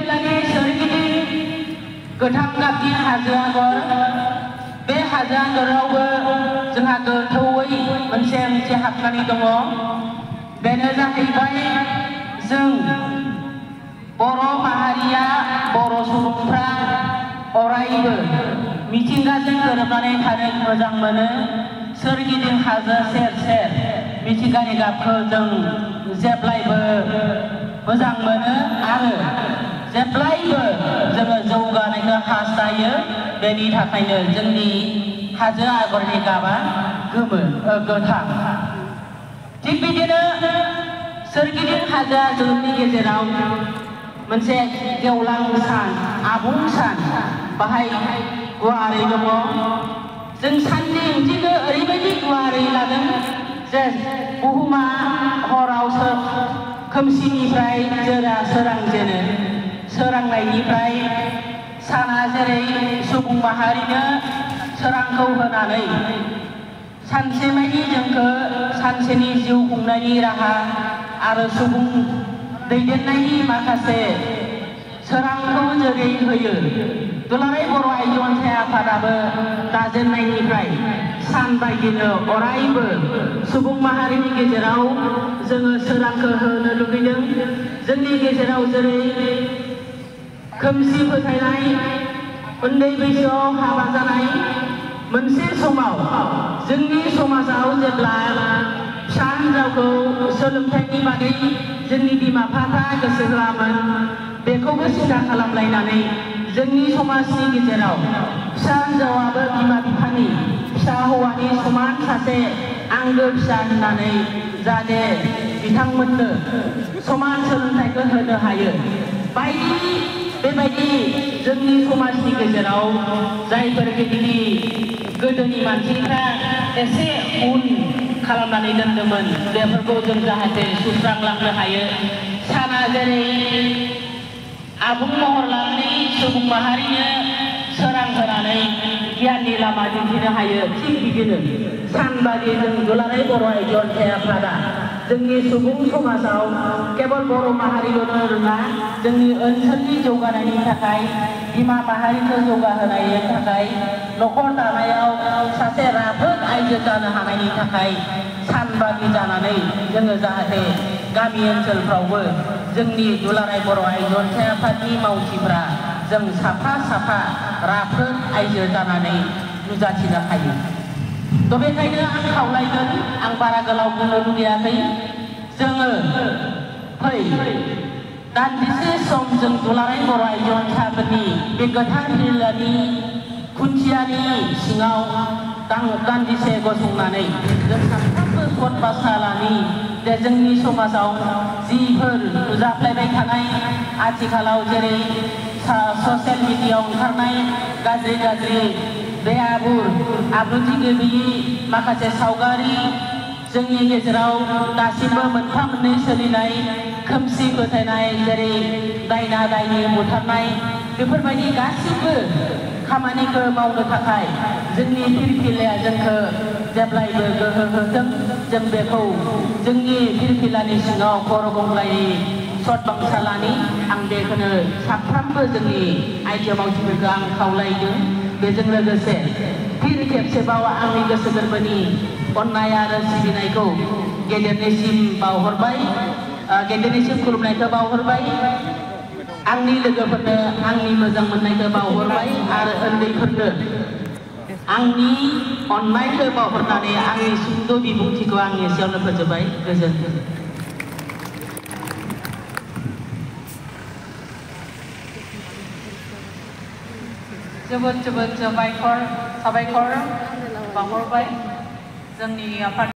फिरफिलानि सोरगिदिं गोथां गाबनि हाजो आगर बे हाजो आगरावबो जोंहा गोथौयै मोनसे ओंथि हाबनानै दङ बेनो जाहैबाय जों बर' माहारिया बर' सुबुंफ्रा अरायबो मिथिंगाजों गोरोबनानै थानो मोजां मोनो सोरगिदिं हाजो सेर सेर मिथिंगानि गाबखौ जों जेब्लायबो मोजां मोनो आरो जेब्लायबो जोङो जौगानायखौ हास्थायो बेनि थाखायनो जोंनि हाजो आगरनि गाबा गोथां थिग बिदिनो सोरगिदिं हाजो आगरनि गेजेराव मोनसे गेवलां सान आबुं सान बाहाय गुवारै दङ जों साननि ओंथिखौ ओरैबायदि गुवारै लादों जे बुहुमा हराव खोमसिनिफ्राय जोरा सोरांजेनो सोरांनायनिफ्राय साना जेरै सुबुं माहारिनो सोरांखौ होनानै सानसेमानि जोंखौ सानसेनि जिउ खुंनायनि राहा आरो सुबुं दैदेननायनि माखासे सोरांखौ जेरै होयो दुलाराय बर' आइजो अनसाय आफादाबो दाजेननायनिफ्राय सान बायदिनो अरायबो सुबुं माहारिनि गेजेराव जोङो सोरांखौ होनो लुगैदों जोंनि गेजेराव जेरै खोमसि फोथायनाय उन्दै बैसोआव हाबा जानाय मोनसे समाव जोंनि समाजाव जेब्ला फिसा हिन्जावखौ सोलोंथाइनि बागै जोंनि बिमा बिफाफ्रा गोसो होआमोन बेखौबो सिन्था खालामलायनानै जोंनि समाजनि गेजेराव फिसा हिन्जावाबो बिमा बिफानि फिसा हौवानि समान सासे आंगो फिसा होननानै जाहाथे बिथांमोननो समान सोलोंथाइखौ होनो हायो बेबायदि जोंनि समाजनि गेजेराव जायफोरबायदि गोदोनि मानसिफ्रा एसे उन खालामनानै दोनदोंमोन बेफोरखौ जों जाहाथे सुस्रांलांनो हायो साना जेरै आबुं महर लानानै सुबुं माहारिनो सोरां होनानै गियाननि लामा दिन्थिनो हायो थिग बिदिनो सानबादि जों दुलाराय बर' आइजो अनसाय आफादा जोंनि सुबुं समाजाव केवल बर' माहारिल' नङा जोंनि ओनसोलनि जौगानायनि थाखाय बिमा माहारिखौ जौगाहोनायनि थाखाय न'खर दानायाव सासे राफोद आइजो जानो हानायनि थाखाय सानबादि जानानै जोङो जाहाथे गामि ओनसोलफ्रावबो जोंनि दुलाराय बर' आइजो अनसाय आफादनि मावथिफ्रा जों साफा साफा राफोद आइजो जानानै नुजाथिनो हायो थ' बेखायनो आं खावलायगोन आं बारा गोलाव बुंनो लुगैयाखै जोङो फै दान्दिसे सम जों दुलाराय बर' आइजो अनसायफोरनि बे गोथार जिल्लानि खुन्थियानि सिङाव दान्दिसे गसंनानै जों सानफ्रोमबो खद बाथ्रानि जे जोंनि समाजाव जिफोर नुजाफ्लेबाय थानाय आथिखालाव जेरै ससियेल मिडियायाव ओंखारनाय गाज्रि बे आब्रुथि गैयि माखासे सावगारि जोंनि गेजेराव दासिमबो मोनफा मोननै सोलिनाय खोमसि फोथायनाय जेरै दायना दायनि बुथारनाय बेफोरबायदि गासिबो खामानिखौ मावनो थाखाय जोंनि फिरफिलाया जोंखौ जेब्लायबो गोहो होथों जों बेखौ जोंनि फिरफिलानि सिङाव खर' गंग्लायनि सतबांसालानि आं बेखौनो साफ्रोमबो जोंनि आइजो मावथिफोरखौ आं खावलायदों बेजों लोगोसे फिर खेबसेबाव आंनि गोसो गोरबोनि अननाय आरो सिबिनायखौ गेदेरनिसिम बावहरबाय गेदेरनिसिम खुलुमनायखौ बावहरबाय आंनि लोगोफोरनो आंनि मोजां मोननायखौ बावहरबाय आरो उन्दैफोरनो आंनि अननायखौ बावहरनानै आंनि सुंद' बिबुंथिखौ आं एसेयावनो फोजोबबाय गोजोन्थों जोबोद साबायखर बावहरबाय जोंनि आफाद